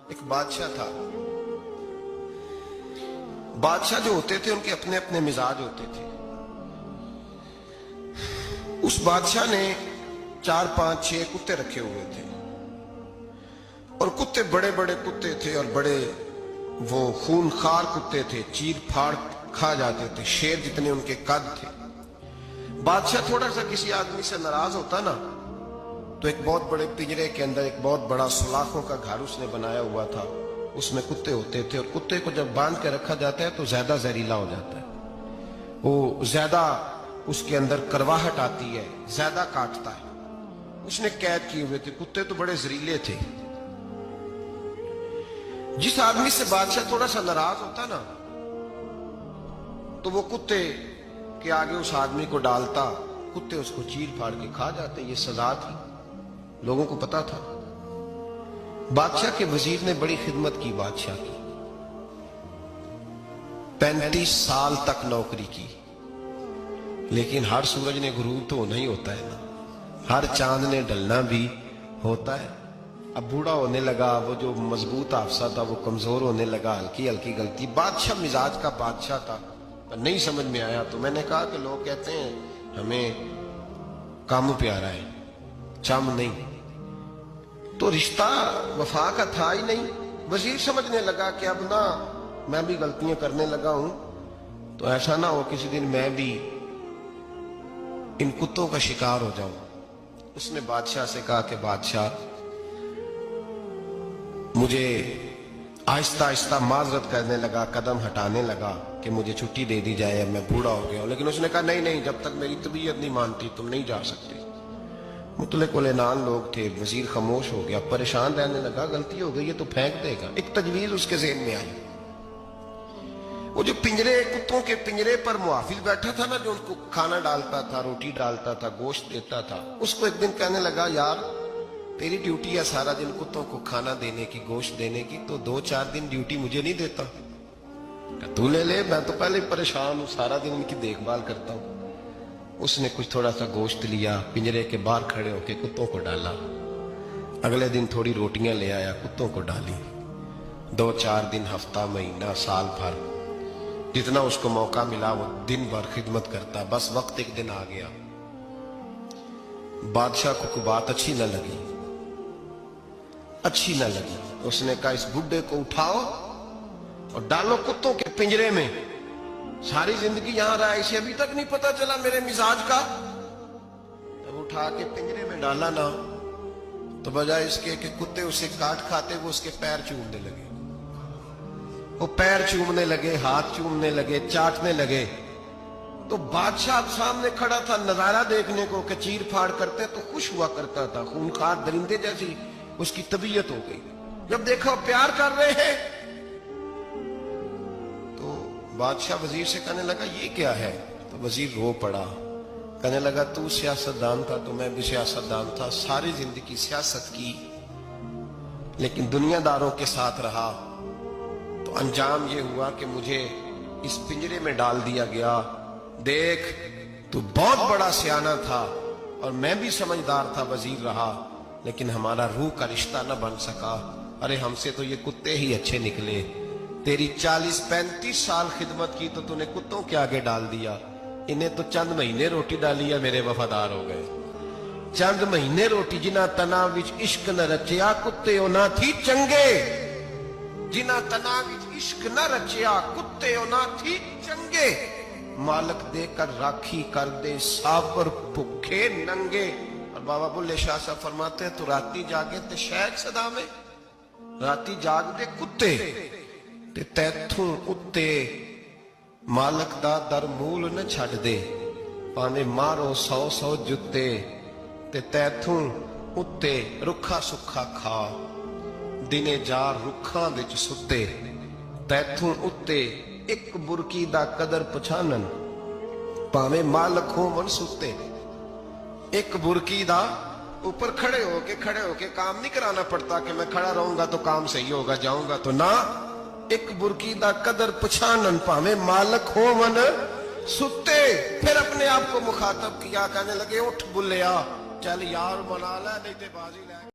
ایک بادشاہ تھا. بادشاہ جو ہوتے تھے ان کے اپنے اپنے مزاج ہوتے تھے. اس بادشاہ نے 4 5 6 کتے رکھے ہوئے تھے اور کتے بڑے بڑے کتے تھے اور بڑے وہ خونخوار کتے تھے, چیر پھاڑ کھا جاتے تھے, شیر جتنے ان کے قد تھے. بادشاہ تھوڑا سا کسی آدمی سے ناراض ہوتا نا تو ایک بہت بڑے پنجرے کے اندر ایک بہت بڑا سلاخوں کا گھر اس نے بنایا ہوا تھا, اس میں کتے ہوتے تھے اور کتے کو جب باندھ کے رکھا جاتا ہے تو زیادہ زہریلا ہو جاتا ہے, وہ زیادہ اس کے اندر کرواہٹ آتی ہے, زیادہ کاٹتا ہے. اس نے قید کیے ہوئے تھے. کتے تو بڑے زہریلے تھے. جس آدمی سے بادشاہ تھوڑا سا ناراض ہوتا نا تو وہ کتے کے آگے اس آدمی کو ڈالتا, کتے اس کو چیر پھاڑ کے کھا جاتے. یہ سزا تھی, لوگوں کو پتا تھا. بادشاہ کے وزیر نے بڑی خدمت کی بادشاہ کی, 35 سال تک نوکری کی. لیکن ہر سورج نے غروب تو ہونا ہی ہوتا ہے نا, ہر چاند نے ڈلنا بھی ہوتا ہے. اب بوڑھا ہونے لگا, وہ جو مضبوط حافظہ تھا وہ کمزور ہونے لگا, ہلکی ہلکی غلطی. بادشاہ مزاج کا بادشاہ تھا, نہیں سمجھ میں آیا تو میں نے کہا کہ لوگ کہتے ہیں ہمیں کام پیارا ہے, چم نہیں. تو رشتہ وفا کا تھا ہی نہیں. وزیر سمجھنے لگا کہ اب نہ میں بھی غلطیاں کرنے لگا ہوں تو ایسا نہ ہو کسی دن میں بھی ان کتوں کا شکار ہو جاؤں. اس نے بادشاہ سے کہا کہ بادشاہ مجھے آہستہ آہستہ معذرت کرنے لگا, قدم ہٹانے لگا کہ مجھے چھٹی دے دی جائے, اب میں بوڑھا ہو گیا ہوں. لیکن اس نے کہا نہیں نہیں, جب تک میری طبیعت نہیں مانتی تم نہیں جا سکتے. مطلق العنان لوگ تھے. وزیر خاموش ہو گیا, پریشان رہنے لگا, غلطی ہو گئی ہے تو پھینک دے گا. ایک تجویز اس کے ذہن میں آئی. وہ جو پنجرے, کتوں کے پنجرے پر محافظ بیٹھا تھا نا, جو ان کو کھانا ڈالتا تھا, روٹی ڈالتا تھا, گوشت دیتا تھا, اس کو ایک دن کہنے لگا یار تیری ڈیوٹی ہے سارا دن کتوں کو کھانا دینے کی, گوشت دینے کی, تو 2 4 دن ڈیوٹی مجھے نہیں دیتا؟ تو لے لے, میں تو پہلے پریشان ہوں, سارا دن ان کی دیکھ بھال کرتا ہوں. اس نے کچھ تھوڑا سا گوشت لیا, پنجرے کے باہر کھڑے ہو کے کتوں کو ڈالا. اگلے دن تھوڑی روٹیاں لے آیا, کتوں کو ڈالی. 2 4 دن, ہفتہ, مہینہ, سال بھر, جتنا اس کو موقع ملا وہ دن بھر خدمت کرتا. بس وقت ایک دن آ گیا, بادشاہ کو کوئی بات اچھی نہ لگی. اس نے کہا اس بڈھے کو اٹھاؤ اور ڈالو کتوں کے پنجرے میں. ساری زندگی یہاں رہا, اسے ابھی تک نہیں پتا چلا میرے مزاج کا. جب اٹھا کے پنجرے میں ڈالا نا تو بجائے اس کے کہ کتے اسے کاٹ کھاتے, وہ اس کے پیر چومنے لگے. وہ پیر چومنے لگے, ہاتھ چومنے لگے, چاٹنے لگے. تو بادشاہ اب سامنے کھڑا تھا نظارہ دیکھنے کو کہ چیر پھاڑ کرتے تو خوش ہوا کرتا تھا, خونخوار درندے جیسی اس کی طبیعت ہو گئی. جب دیکھا پیار کر رہے ہیں تو بادشاہ وزیر سے کہنے لگا یہ کیا ہے؟ تو وزیر رو پڑا, کہنے لگا تو سیاستدان تھا تو میں بھی سیاستدان تھا, ساری زندگی سیاست کی لیکن دنیا داروں کے ساتھ رہا تو انجام یہ ہوا کہ مجھے اس پنجرے میں ڈال دیا گیا. دیکھ تو بہت بڑا سیانہ تھا اور میں بھی سمجھدار تھا, وزیر رہا, لیکن ہمارا روح کا رشتہ نہ بن سکا. ارے ہم سے تو یہ کتے ہی اچھے نکلے. تیری 40 35 سال خدمت کی تو تو نے کتوں کے آگے ڈال دیا. انہیں تو چند مہینے روٹی ڈالی ہے, میرے وفادار ہو گئے. چند مہینے روٹی, جنہ تنا وچ عشق نہ رچیا کتے او نہ تھی چنگے. جنہ تنا وچ عشق نہ رچیا کتے او نہ تھی چنگے. مالک دے کر راکھی کر دے ساور بھکھے ننگے. اور بابا بلے شاہ صاحب فرماتے ہیں تو راتی جاگے تے شیخ صدا میں, راتی جاگ دے کتے تے تیتھوں اتے مالک دا در مول نہ چھڑ دے. پانے مارو 100 جتے تے تیتھوں اتے رکھا سکھا کھا. دنے جار رکھاں وچ ستے تیتھوں اتے ایک برکی دا قدر پچھانن. پاویں مالک ہو من ستے, ایک برکی دا اوپر کھڑے ہو کے کام نہیں کرانا پڑتا کہ میں کھڑا رہوں گا تو کام صحیح ہوگا, جاؤں گا تو نہ. ایک برکی دا قدر پچھانن پاویں مالک ہو من ستے. پھر اپنے آپ کو مخاطب کیا, کہنے لگے اٹھ بلیا, چل یار منا لے نہیں تے بازی لے.